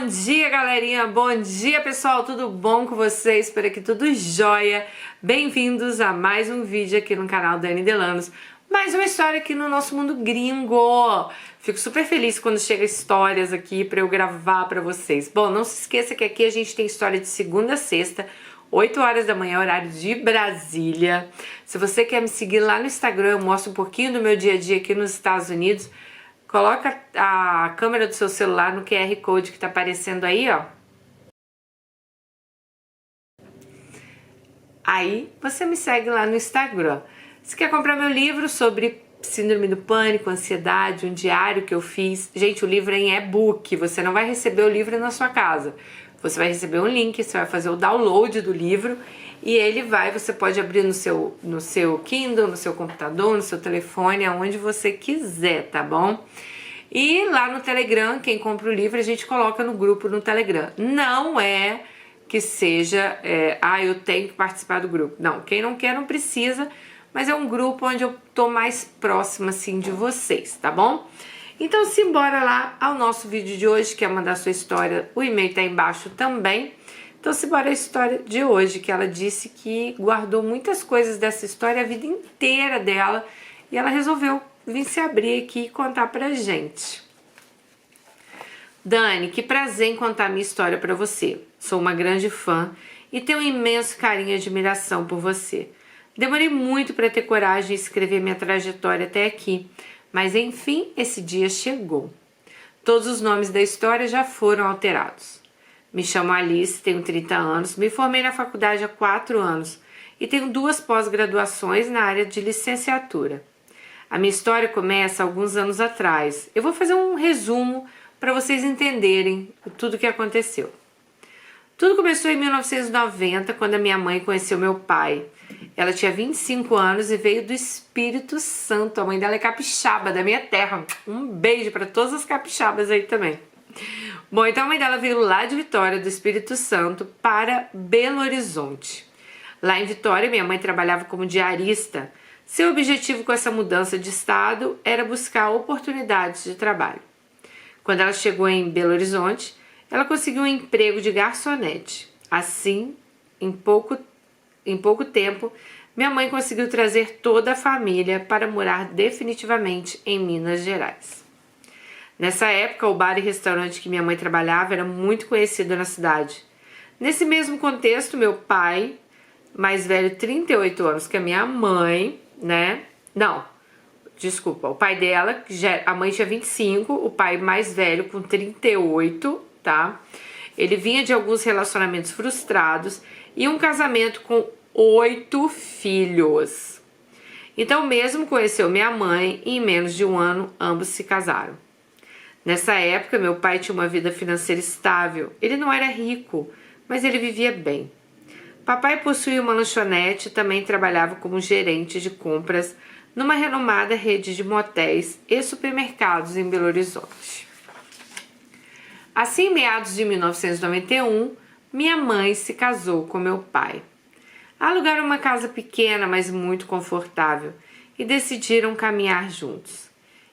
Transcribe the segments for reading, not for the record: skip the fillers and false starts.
Bom dia, galerinha! Bom dia, pessoal! Tudo bom com vocês? Espero que tudo jóia! Bem-vindos a mais um vídeo aqui no canal Dani Delanos. Mais uma história aqui no nosso mundo gringo! Fico super feliz quando chega histórias aqui para eu gravar para vocês. Bom, não se esqueça que aqui a gente tem história de segunda a sexta, 8 horas da manhã, horário de Brasília. Se você quer me seguir lá no Instagram, eu mostro um pouquinho do meu dia a dia aqui nos Estados Unidos. Coloca a câmera do seu celular no QR Code que tá aparecendo aí, ó. Aí você me segue lá no Instagram. Se quer comprar meu livro sobre síndrome do pânico, ansiedade, um diário que eu fiz. Gente, o livro é em e-book, você não vai receber o livro na sua casa. Você vai receber um link, você vai fazer o download do livro e você pode abrir no seu Kindle, no seu computador, no seu telefone, aonde você quiser, tá bom? E lá no Telegram, quem compra o livro, a gente coloca no grupo no Telegram. Não é que seja, eu tenho que participar do grupo. Não, quem não quer não precisa, mas é um grupo onde eu tô mais próxima, assim, de vocês, tá bom? Então, simbora lá ao nosso vídeo de hoje, que é mandar sua história, o e-mail tá embaixo também. Então, simbora a história de hoje, que ela disse que guardou muitas coisas dessa história a vida inteira dela e ela resolveu vir se abrir aqui e contar pra gente. Dani, que prazer em contar minha história pra você. Sou uma grande fã e tenho um imenso carinho e admiração por você. Demorei muito para ter coragem de escrever minha trajetória até aqui, mas enfim, esse dia chegou. Todos os nomes da história já foram alterados. Me chamo Alice, tenho 30 anos, me formei na faculdade há 4 anos e tenho 2 pós-graduações na área de licenciatura. A minha história começa alguns anos atrás. Eu vou fazer um resumo para vocês entenderem tudo o que aconteceu. Tudo começou em 1990, quando a minha mãe conheceu meu pai. Ela tinha 25 anos e veio do Espírito Santo. A mãe dela é capixaba, da minha terra. Um beijo para todas as capixabas aí também. Bom, então a mãe dela veio lá de Vitória, do Espírito Santo, para Belo Horizonte. Lá em Vitória, minha mãe trabalhava como diarista. Seu objetivo com essa mudança de estado era buscar oportunidades de trabalho. Quando ela chegou em Belo Horizonte, ela conseguiu um emprego de garçonete. Assim, em pouco tempo, minha mãe conseguiu trazer toda a família para morar definitivamente em Minas Gerais. Nessa época, o bar e restaurante que minha mãe trabalhava era muito conhecido na cidade. Nesse mesmo contexto, meu pai, mais velho, 38 anos que a minha mãe, o pai dela, a mãe tinha 25, o pai mais velho com 38, tá? Ele vinha de alguns relacionamentos frustrados e um casamento com 8 filhos. Então, mesmo conheceu minha mãe e em menos de um ano, ambos se casaram. Nessa época, meu pai tinha uma vida financeira estável. Ele não era rico, mas ele vivia bem. Papai possuía uma lanchonete e também trabalhava como gerente de compras numa renomada rede de motéis e supermercados em Belo Horizonte. Assim, em meados de 1991, minha mãe se casou com meu pai. Alugaram uma casa pequena, mas muito confortável, e decidiram caminhar juntos.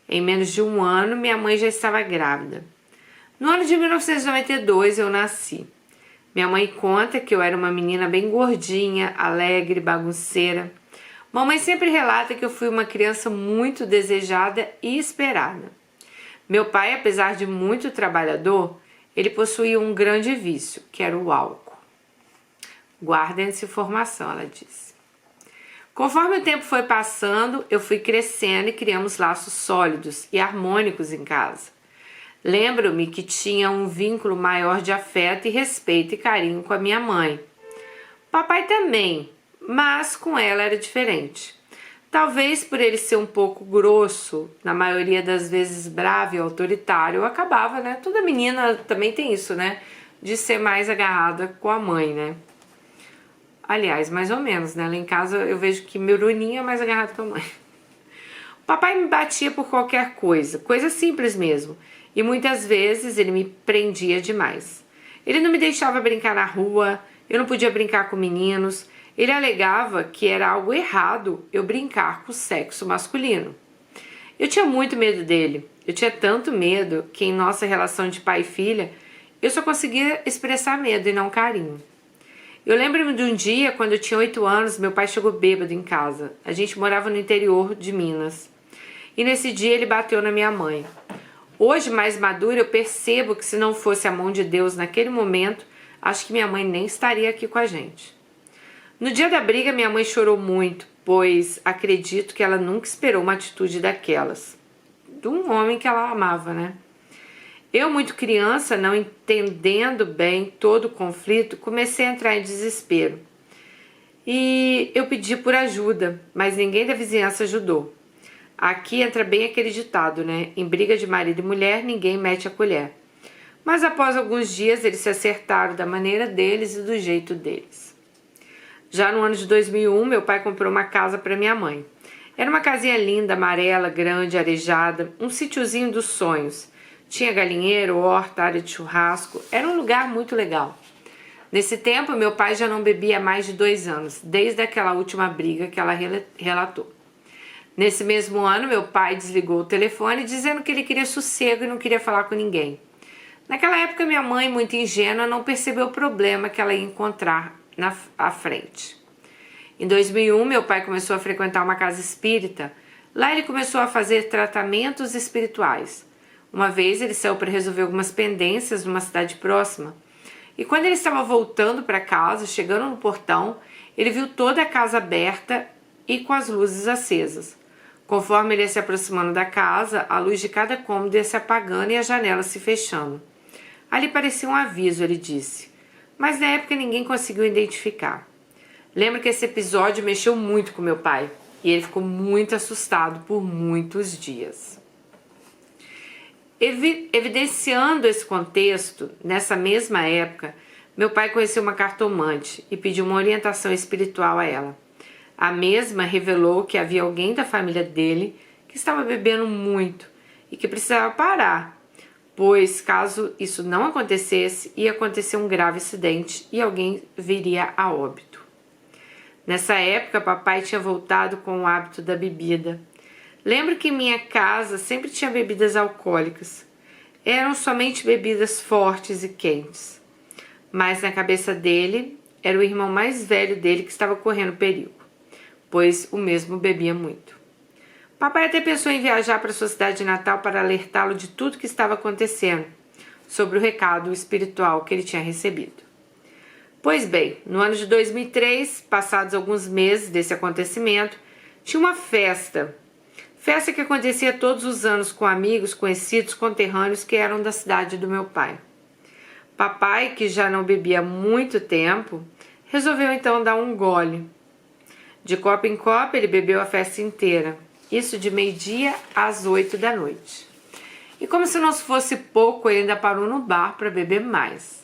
Em menos de um ano, minha mãe já estava grávida. No ano de 1992, eu nasci. Minha mãe conta que eu era uma menina bem gordinha, alegre, bagunceira. Mamãe sempre relata que eu fui uma criança muito desejada e esperada. Meu pai, apesar de muito trabalhador, ele possuía um grande vício, que era o álcool. Guardem essa informação, ela disse. Conforme o tempo foi passando, eu fui crescendo e criamos laços sólidos e harmônicos em casa. Lembro-me que tinha um vínculo maior de afeto e respeito e carinho com a minha mãe. Papai também, mas com ela era diferente. Talvez por ele ser um pouco grosso, na maioria das vezes bravo e autoritário, eu acabava, né? Toda menina também tem isso, né? De ser mais agarrada com a mãe, né? Aliás, mais ou menos, né? Lá em casa eu vejo que meu Bruninho é mais agarrado com a mãe. O papai me batia por qualquer coisa, coisa simples mesmo. E muitas vezes ele me prendia demais. Ele não me deixava brincar na rua, eu não podia brincar com meninos. Ele alegava que era algo errado eu brincar com o sexo masculino. Eu tinha muito medo dele. Eu tinha tanto medo que em nossa relação de pai e filha eu só conseguia expressar medo e não carinho. Eu lembro-me de um dia, quando eu tinha 8 anos, meu pai chegou bêbado em casa. A gente morava no interior de Minas. E nesse dia ele bateu na minha mãe. Hoje, mais madura, eu percebo que se não fosse a mão de Deus naquele momento, acho que minha mãe nem estaria aqui com a gente. No dia da briga, minha mãe chorou muito, pois acredito que ela nunca esperou uma atitude daquelas. De um homem que ela amava, né? Eu, muito criança, não entendendo bem todo o conflito, comecei a entrar em desespero. E eu pedi por ajuda, mas ninguém da vizinhança ajudou. Aqui entra bem aquele ditado, né? Em briga de marido e mulher, ninguém mete a colher. Mas após alguns dias, eles se acertaram da maneira deles e do jeito deles. Já no ano de 2001, meu pai comprou uma casa para minha mãe. Era uma casinha linda, amarela, grande, arejada, um sítiozinho dos sonhos. Tinha galinheiro, horta, área de churrasco. Era um lugar muito legal. Nesse tempo, meu pai já não bebia há mais de 2 anos, desde aquela última briga que ela relatou. Nesse mesmo ano, meu pai desligou o telefone dizendo que ele queria sossego e não queria falar com ninguém. Naquela época, minha mãe, muito ingênua, não percebeu o problema que ela ia encontrar à frente. Em 2001, meu pai começou a frequentar uma casa espírita. Lá ele começou a fazer tratamentos espirituais. Uma vez ele saiu para resolver algumas pendências numa cidade próxima. E quando ele estava voltando para casa, chegando no portão, ele viu toda a casa aberta e com as luzes acesas. Conforme ele ia se aproximando da casa, a luz de cada cômodo ia se apagando e a janela se fechando. Ali parecia um aviso, ele disse, mas na época ninguém conseguiu identificar. Lembro que esse episódio mexeu muito com meu pai e ele ficou muito assustado por muitos dias. Evidenciando esse contexto, nessa mesma época, meu pai conheceu uma cartomante e pediu uma orientação espiritual a ela. A mesma revelou que havia alguém da família dele que estava bebendo muito e que precisava parar, pois caso isso não acontecesse, ia acontecer um grave acidente e alguém viria a óbito. Nessa época, papai tinha voltado com o hábito da bebida. Lembro que em minha casa sempre tinha bebidas alcoólicas. Eram somente bebidas fortes e quentes. Mas na cabeça dele, era o irmão mais velho dele que estava correndo perigo, pois o mesmo bebia muito. Papai até pensou em viajar para sua cidade natal para alertá-lo de tudo que estava acontecendo, sobre o recado espiritual que ele tinha recebido. Pois bem, no ano de 2003, passados alguns meses desse acontecimento, tinha uma festa que acontecia todos os anos com amigos, conhecidos, conterrâneos que eram da cidade do meu pai. Papai, que já não bebia há muito tempo, resolveu então dar um gole. De copo em copo, ele bebeu a festa inteira, isso de meio-dia às 8 da noite. E como se não fosse pouco, ele ainda parou no bar para beber mais.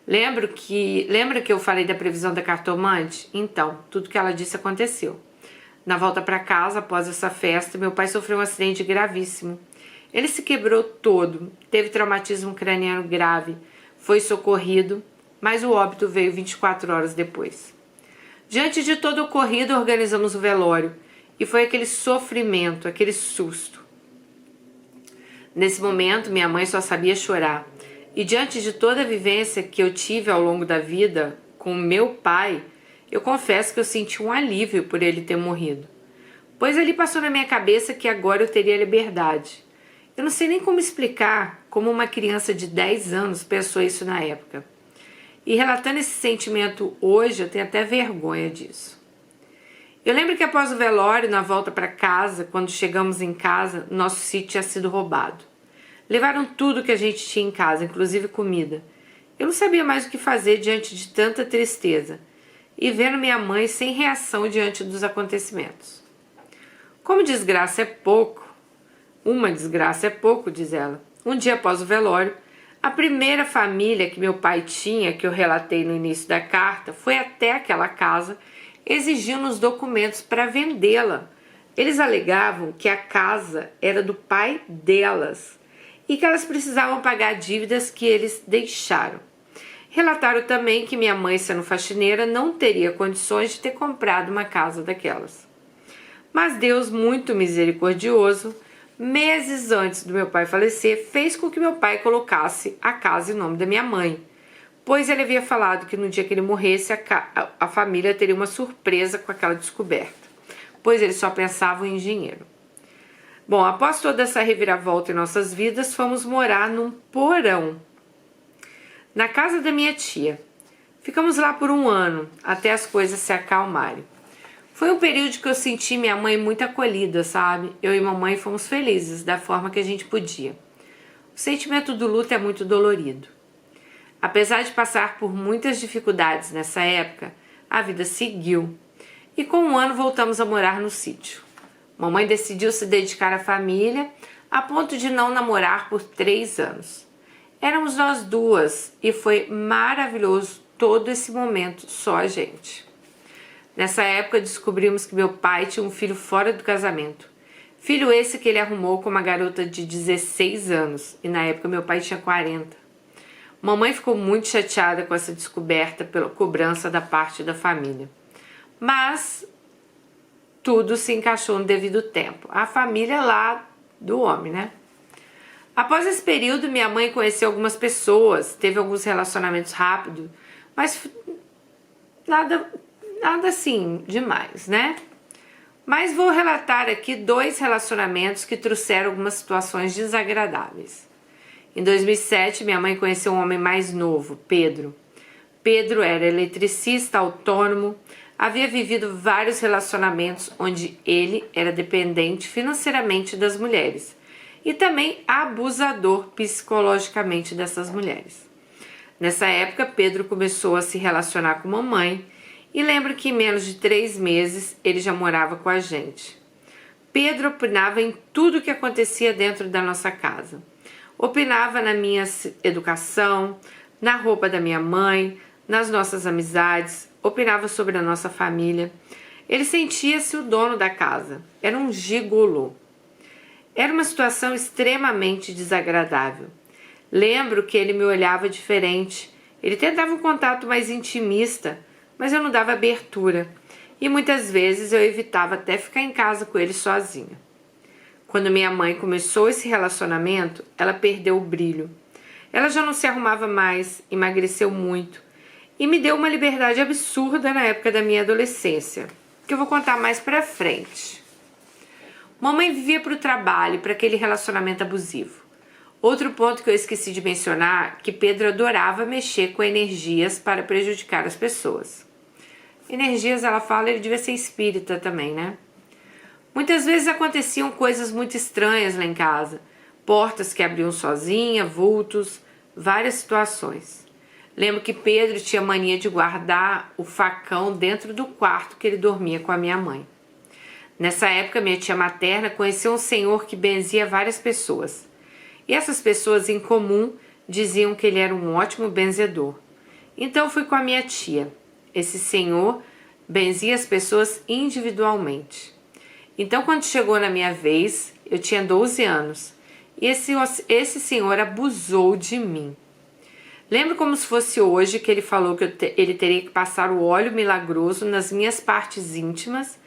Lembra que eu falei da previsão da cartomante? Então, tudo que ela disse aconteceu. Na volta para casa, após essa festa, meu pai sofreu um acidente gravíssimo. Ele se quebrou todo, teve traumatismo craniano grave, foi socorrido, mas o óbito veio 24 horas depois. Diante de todo o ocorrido, organizamos o velório e foi aquele sofrimento, aquele susto. Nesse momento, minha mãe só sabia chorar. E diante de toda a vivência que eu tive ao longo da vida com meu pai, eu confesso que eu senti um alívio por ele ter morrido. Pois ali passou na minha cabeça que agora eu teria liberdade. Eu não sei nem como explicar como uma criança de 10 anos pensou isso na época. E relatando esse sentimento hoje, eu tenho até vergonha disso. Eu lembro que após o velório, na volta para casa, quando chegamos em casa, nosso sítio tinha sido roubado. Levaram tudo que a gente tinha em casa, inclusive comida. Eu não sabia mais o que fazer diante de tanta tristeza e vendo minha mãe sem reação diante dos acontecimentos. Como desgraça é pouco, uma desgraça é pouco, diz ela. Um dia após o velório, a primeira família que meu pai tinha, que eu relatei no início da carta, foi até aquela casa exigindo os documentos para vendê-la. Eles alegavam que a casa era do pai delas e que elas precisavam pagar dívidas que eles deixaram. Relataram também que minha mãe, sendo faxineira, não teria condições de ter comprado uma casa daquelas. Mas Deus, muito misericordioso, meses antes do meu pai falecer, fez com que meu pai colocasse a casa em nome da minha mãe, pois ele havia falado que no dia que ele morresse, a família teria uma surpresa com aquela descoberta, pois eles só pensavam em dinheiro. Bom, após toda essa reviravolta em nossas vidas, fomos morar num porão, na casa da minha tia. Ficamos lá por 1 ano, até as coisas se acalmarem. Foi um período que eu senti minha mãe muito acolhida, sabe? Eu e mamãe fomos felizes da forma que a gente podia. O sentimento do luto é muito dolorido. Apesar de passar por muitas dificuldades nessa época, a vida seguiu. E com 1 ano voltamos a morar no sítio. Mamãe decidiu se dedicar à família, a ponto de não namorar por 3 anos. Éramos nós duas e foi maravilhoso todo esse momento, só a gente. Nessa época descobrimos que meu pai tinha um filho fora do casamento. Filho esse que ele arrumou com uma garota de 16 anos e na época meu pai tinha 40. Mamãe ficou muito chateada com essa descoberta pela cobrança da parte da família. Mas tudo se encaixou no devido tempo. A família lá do homem, né? Após esse período, minha mãe conheceu algumas pessoas, teve alguns relacionamentos rápidos, mas nada assim demais, né? Mas vou relatar aqui 2 relacionamentos que trouxeram algumas situações desagradáveis. Em 2007, minha mãe conheceu um homem mais novo, Pedro. Pedro era eletricista, autônomo, havia vivido vários relacionamentos onde ele era dependente financeiramente das mulheres e também abusador psicologicamente dessas mulheres. Nessa época, Pedro começou a se relacionar com mamãe e lembro que em menos de 3 meses ele já morava com a gente. Pedro opinava em tudo que acontecia dentro da nossa casa. Opinava na minha educação, na roupa da minha mãe, nas nossas amizades, opinava sobre a nossa família. Ele sentia-se o dono da casa, era um gigolô. Era uma situação extremamente desagradável. Lembro que ele me olhava diferente, ele tentava um contato mais intimista, mas eu não dava abertura e muitas vezes eu evitava até ficar em casa com ele sozinha. Quando minha mãe começou esse relacionamento, ela perdeu o brilho. Ela já não se arrumava mais, emagreceu muito e me deu uma liberdade absurda na época da minha adolescência, que eu vou contar mais pra frente. Mamãe vivia para o trabalho e para aquele relacionamento abusivo. Outro ponto que eu esqueci de mencionar, que Pedro adorava mexer com energias para prejudicar as pessoas. Energias, ela fala, ele devia ser espírita também, né? Muitas vezes aconteciam coisas muito estranhas lá em casa. Portas que abriam sozinha, vultos, várias situações. Lembro que Pedro tinha mania de guardar o facão dentro do quarto que ele dormia com a minha mãe. Nessa época, minha tia materna conheceu um senhor que benzia várias pessoas. E essas pessoas em comum diziam que ele era um ótimo benzedor. Então fui com a minha tia. Esse senhor benzia as pessoas individualmente. Então quando chegou na minha vez, eu tinha 12 anos. E esse senhor abusou de mim. Lembro como se fosse hoje que ele falou que ele teria que passar o óleo milagroso nas minhas partes íntimas,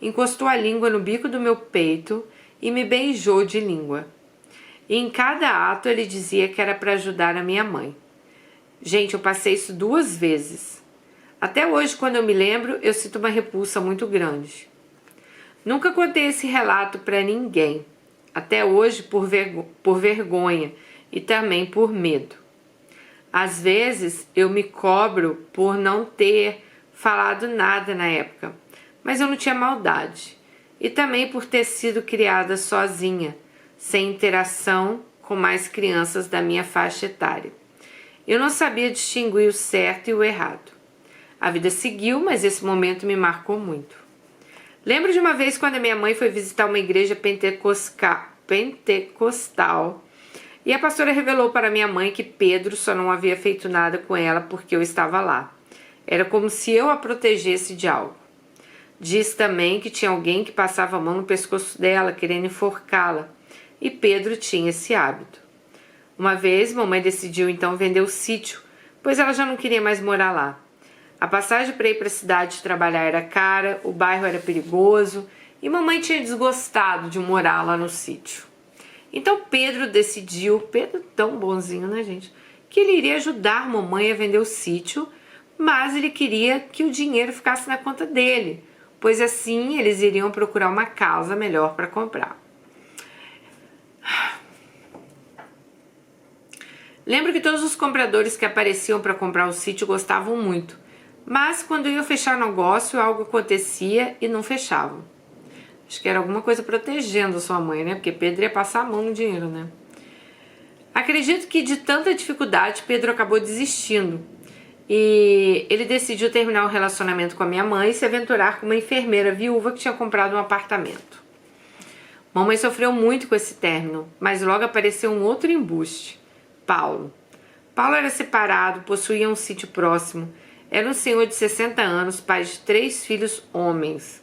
encostou a língua no bico do meu peito e me beijou de língua. E em cada ato ele dizia que era para ajudar a minha mãe. Gente, eu passei isso 2 vezes. Até hoje, quando eu me lembro, eu sinto uma repulsa muito grande. Nunca contei esse relato para ninguém. Até hoje, por vergonha e também por medo. Às vezes, eu me cobro por não ter falado nada na época, mas eu não tinha maldade. E também por ter sido criada sozinha, sem interação com mais crianças da minha faixa etária. Eu não sabia distinguir o certo e o errado. A vida seguiu, mas esse momento me marcou muito. Lembro de uma vez quando a minha mãe foi visitar uma igreja pentecostal e a pastora revelou para minha mãe que Pedro só não havia feito nada com ela porque eu estava lá. Era como se eu a protegesse de algo. Diz também que tinha alguém que passava a mão no pescoço dela, querendo enforcá-la, e Pedro tinha esse hábito. Uma vez, mamãe decidiu então vender o sítio, pois ela já não queria mais morar lá. A passagem para ir para a cidade trabalhar era cara, o bairro era perigoso e mamãe tinha desgostado de morar lá no sítio. Então Pedro decidiu, Pedro tão bonzinho, né, gente, que ele iria ajudar mamãe a vender o sítio, mas ele queria que o dinheiro ficasse na conta dele, pois assim eles iriam procurar uma casa melhor para comprar. Lembro que todos os compradores que apareciam para comprar o sítio gostavam muito, mas quando iam fechar negócio, algo acontecia e não fechavam. Acho que era alguma coisa protegendo a sua mãe, né? Porque Pedro ia passar a mão no dinheiro, né? Acredito que de tanta dificuldade, Pedro acabou desistindo. E ele decidiu terminar o relacionamento com a minha mãe e se aventurar com uma enfermeira viúva que tinha comprado um apartamento. Mamãe sofreu muito com esse término, mas logo apareceu um outro embuste. Paulo. Paulo era separado, possuía um sítio próximo. Era um senhor de 60 anos, pai de 3 filhos homens.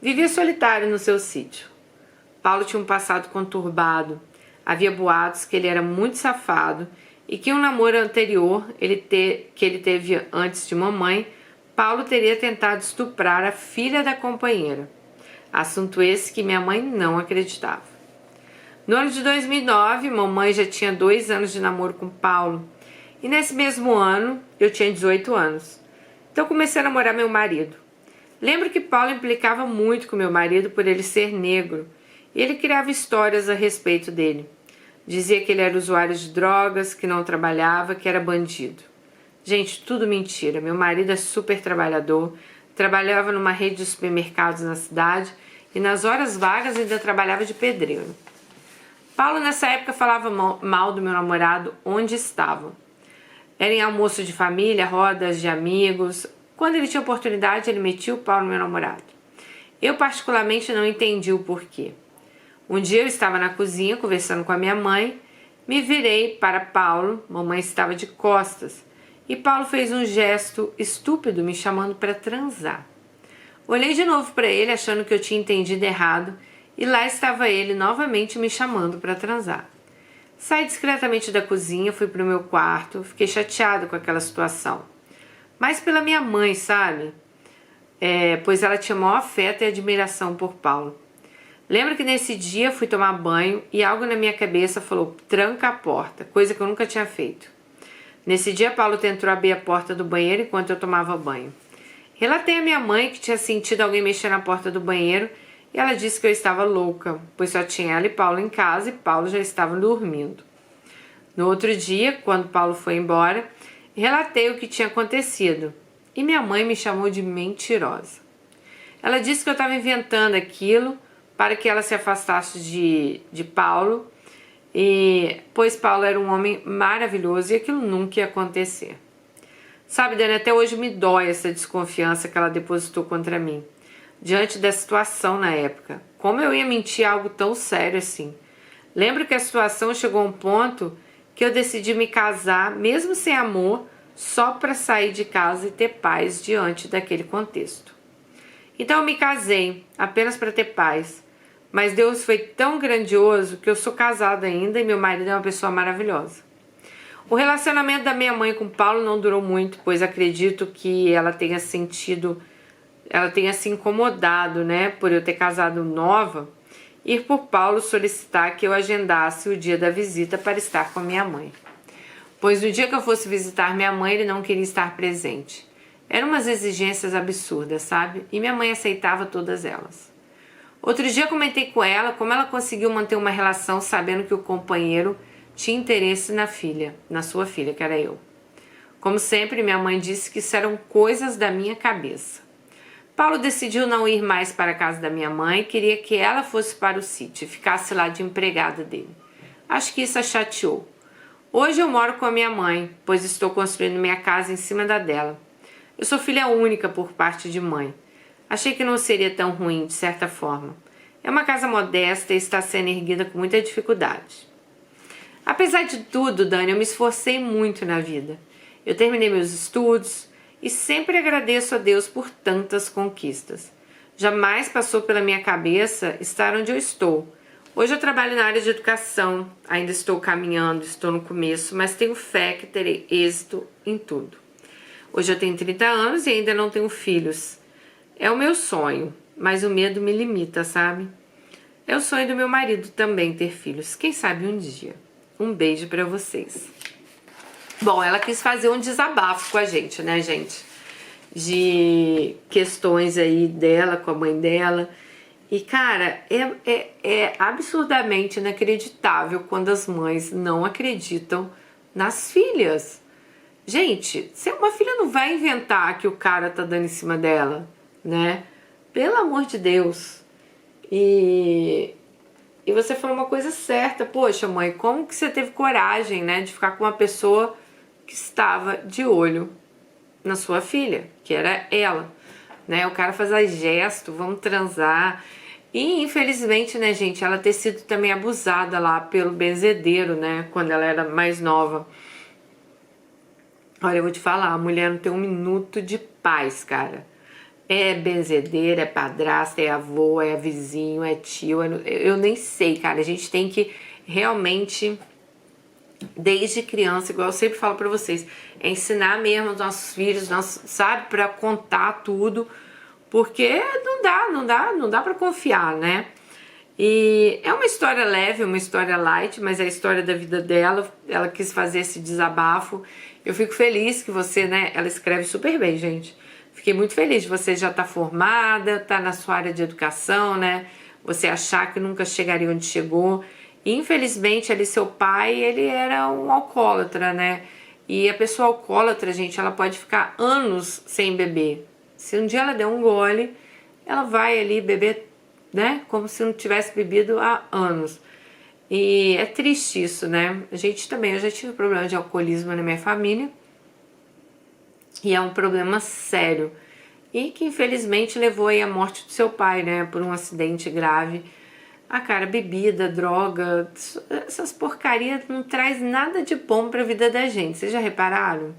Vivia solitário no seu sítio. Paulo tinha um passado conturbado. Havia boatos que ele era muito safado e que um namoro anterior que ele teve antes de mamãe, Paulo teria tentado estuprar a filha da companheira. Assunto esse que minha mãe não acreditava. No ano de 2009, mamãe já tinha 2 anos de namoro com Paulo. E nesse mesmo ano, eu tinha 18 anos. Então comecei a namorar meu marido. Lembro que Paulo implicava muito com meu marido por ele ser negro. E ele criava histórias a respeito dele. Dizia que ele era usuário de drogas, que não trabalhava, que era bandido. Gente, tudo mentira. Meu marido é super trabalhador, trabalhava numa rede de supermercados na cidade e nas horas vagas ainda trabalhava de pedreiro. Paulo nessa época falava mal do meu namorado onde estavam. Era em almoço de família, rodas de amigos. Quando ele tinha oportunidade, ele metia o pau no meu namorado. Eu particularmente não entendi o porquê. Um dia eu estava na cozinha conversando com a minha mãe, me virei para Paulo, mamãe estava de costas, e Paulo fez um gesto estúpido me chamando para transar. Olhei de novo para ele achando que eu tinha entendido errado, e lá estava ele novamente me chamando para transar. Saí discretamente da cozinha, fui para o meu quarto, fiquei chateada com aquela situação. Mas pela minha mãe, sabe? Pois ela tinha maior afeto e admiração por Paulo. Lembro que nesse dia fui tomar banho e algo na minha cabeça falou, tranca a porta, coisa que eu nunca tinha feito. Nesse dia, Paulo tentou abrir a porta do banheiro enquanto eu tomava banho. Relatei à minha mãe que tinha sentido alguém mexer na porta do banheiro e ela disse que eu estava louca, pois só tinha ela e Paulo em casa e Paulo já estava dormindo. No outro dia, quando Paulo foi embora, relatei o que tinha acontecido e minha mãe me chamou de mentirosa. Ela disse que eu estava inventando aquilo para que ela se afastasse de Paulo, pois Paulo era um homem maravilhoso e aquilo nunca ia acontecer. Sabe, Dani, até hoje me dói essa desconfiança que ela depositou contra mim. Diante da situação na época. Como eu ia mentir algo tão sério assim? Lembro que a situação chegou a um ponto que eu decidi me casar, mesmo sem amor, só para sair de casa e ter paz diante daquele contexto. Então eu me casei, apenas para ter paz. Mas Deus foi tão grandioso que eu sou casada ainda e meu marido é uma pessoa maravilhosa. O relacionamento da minha mãe com Paulo não durou muito, pois acredito que ela tenha se incomodado, né, por eu ter casado nova, ir por Paulo solicitar que eu agendasse o dia da visita para estar com a minha mãe. Pois no dia que eu fosse visitar minha mãe, ele não queria estar presente. Eram umas exigências absurdas, sabe? E minha mãe aceitava todas elas. Outro dia comentei com ela como ela conseguiu manter uma relação sabendo que o companheiro tinha interesse na sua filha, que era eu. Como sempre, minha mãe disse que isso eram coisas da minha cabeça. Paulo decidiu não ir mais para a casa da minha mãe, queria que ela fosse para o sítio e ficasse lá de empregada dele. Acho que isso a chateou. Hoje eu moro com a minha mãe, pois estou construindo minha casa em cima da dela. Eu sou filha única por parte de mãe. Achei que não seria tão ruim, de certa forma. É uma casa modesta e está sendo erguida com muita dificuldade. Apesar de tudo, Dani, eu me esforcei muito na vida. Eu terminei meus estudos e sempre agradeço a Deus por tantas conquistas. Jamais passou pela minha cabeça estar onde eu estou. Hoje eu trabalho na área de educação, ainda estou caminhando, estou no começo, mas tenho fé que terei êxito em tudo. Hoje eu tenho 30 anos e ainda não tenho filhos. É o meu sonho, mas o medo me limita, sabe? É o sonho do meu marido também ter filhos. Quem sabe um dia. Um beijo pra vocês. Bom, ela quis fazer um desabafo com a gente, né, gente? De questões aí dela com a mãe dela. E, cara, é absurdamente inacreditável quando as mães não acreditam nas filhas. Gente, se uma filha não vai inventar que o cara tá dando em cima dela, né? Pelo amor de Deus. E você falou uma coisa certa. Poxa, mãe, como que você teve coragem, né, de ficar com uma pessoa que estava de olho na sua filha, que era ela, né? O cara fazia gesto, vamos transar. E infelizmente, né, gente, ela ter sido também abusada lá pelo benzedeiro, né, quando ela era mais nova. Olha, eu vou te falar, a mulher não tem um minuto de paz, cara. É benzedeira, é padrasta, é avô, é vizinho, é tio, eu nem sei, cara. A gente tem que realmente, desde criança, igual eu sempre falo pra vocês, ensinar mesmo os nossos filhos, sabe, pra contar tudo, porque não dá pra confiar, né? E é uma história leve, uma história light, mas é a história da vida dela. Ela quis fazer esse desabafo. Eu fico feliz que você, né? Ela escreve super bem, gente. Fiquei muito feliz de você já estar formada, tá na sua área de educação, né? Você achar que nunca chegaria onde chegou. E, infelizmente, ali seu pai, ele era um alcoólatra, né? E a pessoa alcoólatra, gente, ela pode ficar anos sem beber. Se um dia ela der um gole, ela vai ali beber, né? Como se não tivesse bebido há anos. E é triste isso, né? A gente também, eu já tive problema de alcoolismo na minha família. E é um problema sério. E que infelizmente levou aí à morte do seu pai, né? Por um acidente grave. Ah, cara, bebida, droga, essas porcarias não traz nada de bom pra vida da gente. Vocês já repararam?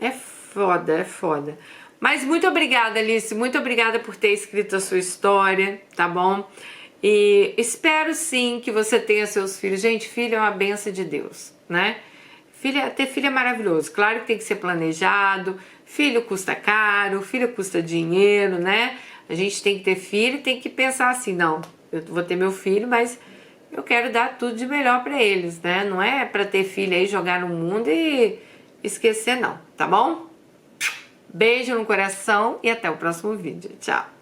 É foda, é foda. Mas muito obrigada, Alice. Muito obrigada por ter escrito a sua história, tá bom? E espero sim que você tenha seus filhos. Gente, filho é uma benção de Deus, né? Ter filho é maravilhoso. Claro que tem que ser planejado. Filho custa caro, filho custa dinheiro, né? A gente tem que ter filho e tem que pensar assim, não, eu vou ter meu filho, mas eu quero dar tudo de melhor pra eles, né? Não é pra ter filho aí, jogar no mundo e esquecer não, tá bom? Beijo no coração e até o próximo vídeo. Tchau!